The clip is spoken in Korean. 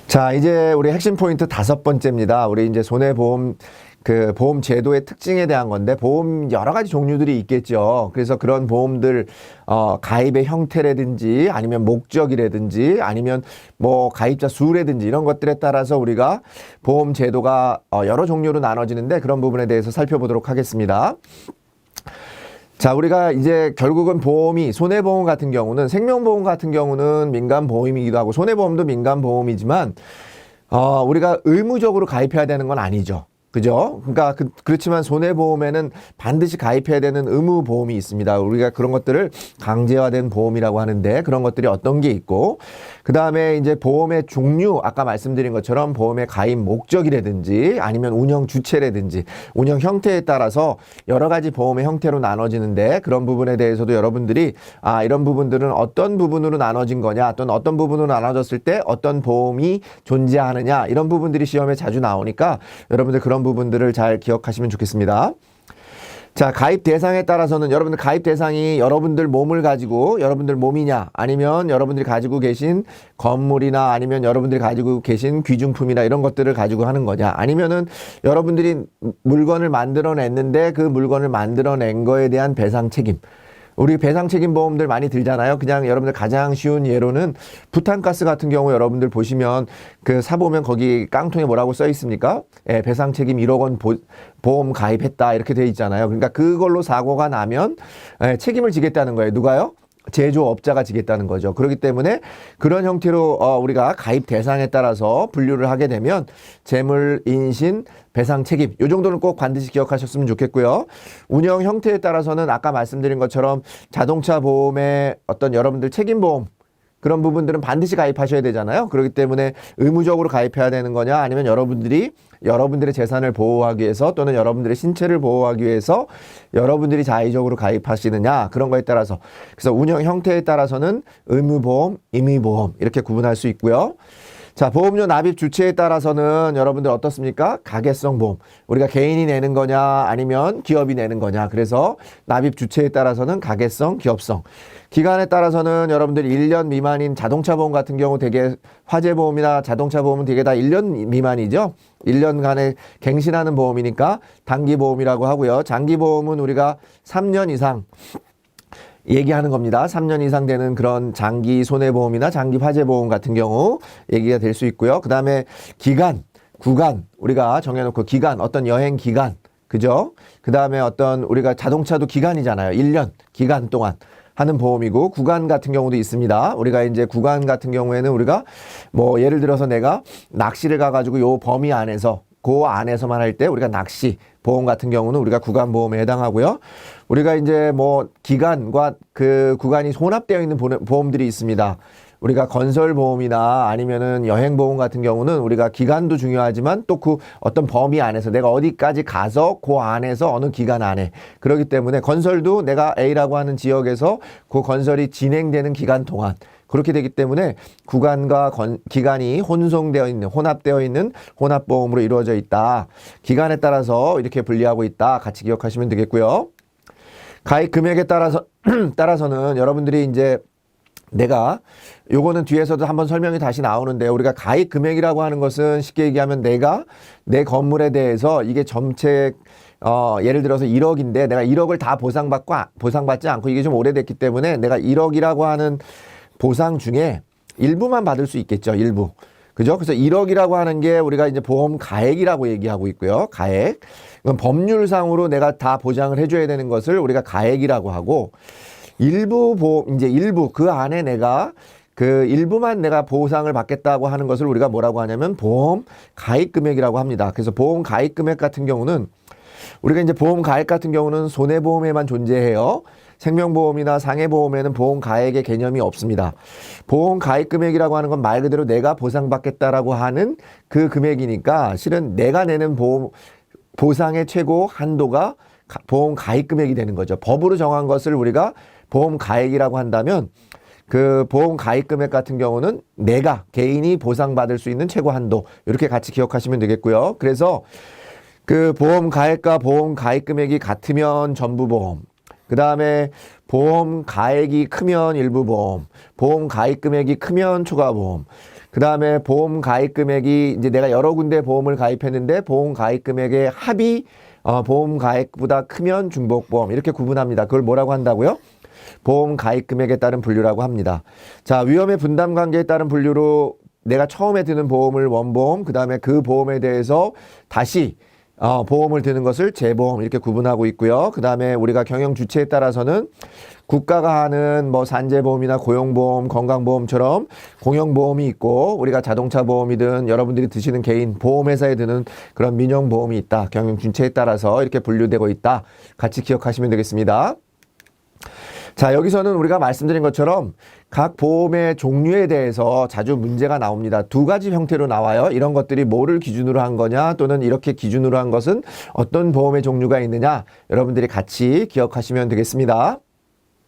자, 이제 우리 핵심 포인트 5번째입니다. 우리 이제 손해보험 보험 제도의 특징에 대한 건데, 보험 여러 가지 종류들이 있겠죠. 그래서 그런 보험들 가입의 형태라든지 아니면 목적이라든지 아니면 뭐 가입자 수라든지 이런 것들에 따라서 우리가 보험 제도가 여러 종류로 나눠지는데, 그런 부분에 대해서 살펴보도록 하겠습니다. 자, 우리가 이제 결국은 보험이, 손해보험 같은 경우는, 생명보험 같은 경우는 민간보험이기도 하고 손해보험도 민간보험이지만 우리가 의무적으로 가입해야 되는 건 아니죠. 그죠? 그러니까 그렇지만 손해보험에는 반드시 가입해야 되는 의무보험이 있습니다. 우리가 그런 것들을 강제화된 보험이라고 하는데, 그런 것들이 어떤 게 있고, 그 다음에 이제 보험의 종류, 아까 말씀드린 것처럼 보험의 가입 목적이라든지 아니면 운영 주체라든지 운영 형태에 따라서 여러 가지 보험의 형태로 나눠지는데, 그런 부분에 대해서도 여러분들이 이런 부분들은 어떤 부분으로 나눠진 거냐, 또는 어떤 부분으로 나눠졌을 때 어떤 보험이 존재하느냐, 이런 부분들이 시험에 자주 나오니까 여러분들 그런 부분들을 잘 기억하시면 좋겠습니다. 자, 가입 대상에 따라서는 여러분들 가입 대상이 여러분들 몸을 가지고, 여러분들 몸이냐, 아니면 여러분들이 가지고 계신 건물이나 아니면 여러분들이 가지고 계신 귀중품이나 이런 것들을 가지고 하는 거냐, 아니면은 여러분들이 물건을 만들어냈는데 그 물건을 만들어낸 거에 대한 배상 책임, 우리 배상 책임 보험들 많이 들잖아요. 그냥 여러분들 가장 쉬운 예로는 부탄가스 같은 경우 여러분들 보시면 사보면 거기 깡통에 뭐라고 써 있습니까? 배상 책임 1억 원 보험 가입했다 이렇게 돼 있잖아요. 그러니까 그걸로 사고가 나면 책임을 지겠다는 거예요. 누가요? 제조업자가 지겠다는 거죠. 그렇기 때문에 그런 형태로 우리가 가입 대상에 따라서 분류를 하게 되면 재물, 인신, 배상 책임, 이 정도는 꼭 반드시 기억하셨으면 좋겠고요. 운영 형태에 따라서는 아까 말씀드린 것처럼 자동차 보험의 어떤 여러분들 책임보험, 그런 부분들은 반드시 가입하셔야 되잖아요. 그렇기 때문에 의무적으로 가입해야 되는 거냐, 아니면 여러분들의 재산을 보호하기 위해서 또는 여러분들의 신체를 보호하기 위해서 여러분들이 자의적으로 가입하시느냐, 그런 거에 따라서, 그래서 운영 형태에 따라서는 의무보험, 임의보험 이렇게 구분할 수 있고요. 자, 보험료 납입 주체에 따라서는 여러분들 어떻습니까? 가계성 보험. 우리가 개인이 내는 거냐 아니면 기업이 내는 거냐. 그래서 납입 주체에 따라서는 가계성, 기업성. 기간에 따라서는 여러분들 1년 미만인 자동차 보험 같은 경우 되게, 화재 보험이나 자동차 보험은 되게 다 1년 미만이죠. 1년간에 갱신하는 보험이니까 단기 보험이라고 하고요. 장기 보험은 우리가 3년 이상 얘기하는 겁니다. 3년 이상 되는 그런 장기 손해보험이나 장기 화재보험 같은 경우 얘기가 될 수 있고요. 그 다음에 기간, 구간, 우리가 정해놓고 기간, 어떤 여행 기간, 그죠? 그 다음에 어떤 우리가 자동차도 기간이잖아요. 1년 기간 동안 하는 보험이고, 구간 같은 경우도 있습니다. 우리가 이제 구간 같은 경우에는 우리가 뭐 예를 들어서 내가 낚시를 가가지고 요 범위 안에서, 그 안에서만 할 때 우리가 낚시 보험 같은 경우는 우리가 구간 보험에 해당하고요. 우리가 이제 뭐 기간과 그 구간이 혼합되어 있는 보험들이 있습니다. 우리가 건설보험이나 아니면은 여행보험 같은 경우는 우리가 기간도 중요하지만 또 그 어떤 범위 안에서 내가 어디까지 가서 그 안에서 어느 기간 안에, 그렇기 때문에 건설도 내가 A라고 하는 지역에서 그 건설이 진행되는 기간 동안, 그렇게 되기 때문에 구간과 기간이 혼합되어 있는 혼합보험으로 이루어져 있다. 기간에 따라서 이렇게 분리하고 있다. 같이 기억하시면 되겠고요. 가입 금액에 따라서는 여러분들이 이제 내가, 요거는 뒤에서도 한번 설명이 다시 나오는데, 우리가 가입 금액이라고 하는 것은 쉽게 얘기하면 내가 내 건물에 대해서 이게 전체 예를 들어서 1억인데 내가 1억을 다 보상받지 않고, 이게 좀 오래됐기 때문에 내가 1억이라고 하는 보상 중에 일부만 받을 수 있겠죠. 일부. 그죠? 그래서 1억이라고 하는 게 우리가 이제 보험 가액이라고 얘기하고 있고요. 가액. 그럼 법률상으로 내가 다 보장을 해줘야 되는 것을 우리가 가액이라고 하고, 일부 보험, 이제 일부, 그 안에 내가 일부만 내가 보상을 받겠다고 하는 것을 우리가 뭐라고 하냐면 보험 가입 금액이라고 합니다. 그래서 보험 가입 금액 같은 경우는, 우리가 이제 보험 가입 같은 경우는 손해보험에만 존재해요. 생명보험이나 상해보험에는 보험 가액의 개념이 없습니다. 보험 가입 금액이라고 하는 건 말 그대로 내가 보상받겠다라고 하는 그 금액이니까, 실은 내가 내는 보상의 최고 한도가 보험 가입 금액이 되는 거죠. 법으로 정한 것을 우리가 보험 가액이라고 한다면, 그 보험 가입 금액 같은 경우는 내가 개인이 보상받을 수 있는 최고 한도, 이렇게 같이 기억하시면 되겠고요. 그래서 그 보험 가액과 보험 가입 금액이 같으면 전부 보험, 그 다음에 보험 가액이 크면 일부 보험, 보험 가입 금액이 크면 초과 보험, 그 다음에 보험 가입 금액이 이제 내가 여러 군데 보험을 가입했는데 보험 가입 금액의 합이 보험 가입보다 크면 중복보험 이렇게 구분합니다. 그걸 뭐라고 한다고요? 보험 가입 금액에 따른 분류라고 합니다. 자, 위험의 분담 관계에 따른 분류로 내가 처음에 드는 보험을 원보험, 그 다음에 그 보험에 대해서 다시 보험을 드는 것을 재보험 이렇게 구분하고 있고요. 그 다음에 우리가 경영 주체에 따라서는 국가가 하는 뭐 산재보험이나 고용보험, 건강보험처럼 공영보험이 있고 우리가 자동차 보험이든 여러분들이 드시는 개인 보험회사에 드는 그런 민영보험이 있다. 경영 주체에 따라서 이렇게 분류되고 있다. 같이 기억하시면 되겠습니다. 자, 여기서는 우리가 말씀드린 것처럼 각 보험의 종류에 대해서 자주 문제가 나옵니다. 두 가지 형태로 나와요. 이런 것들이 뭐를 기준으로 한 거냐 또는 이렇게 기준으로 한 것은 어떤 보험의 종류가 있느냐 여러분들이 같이 기억하시면 되겠습니다.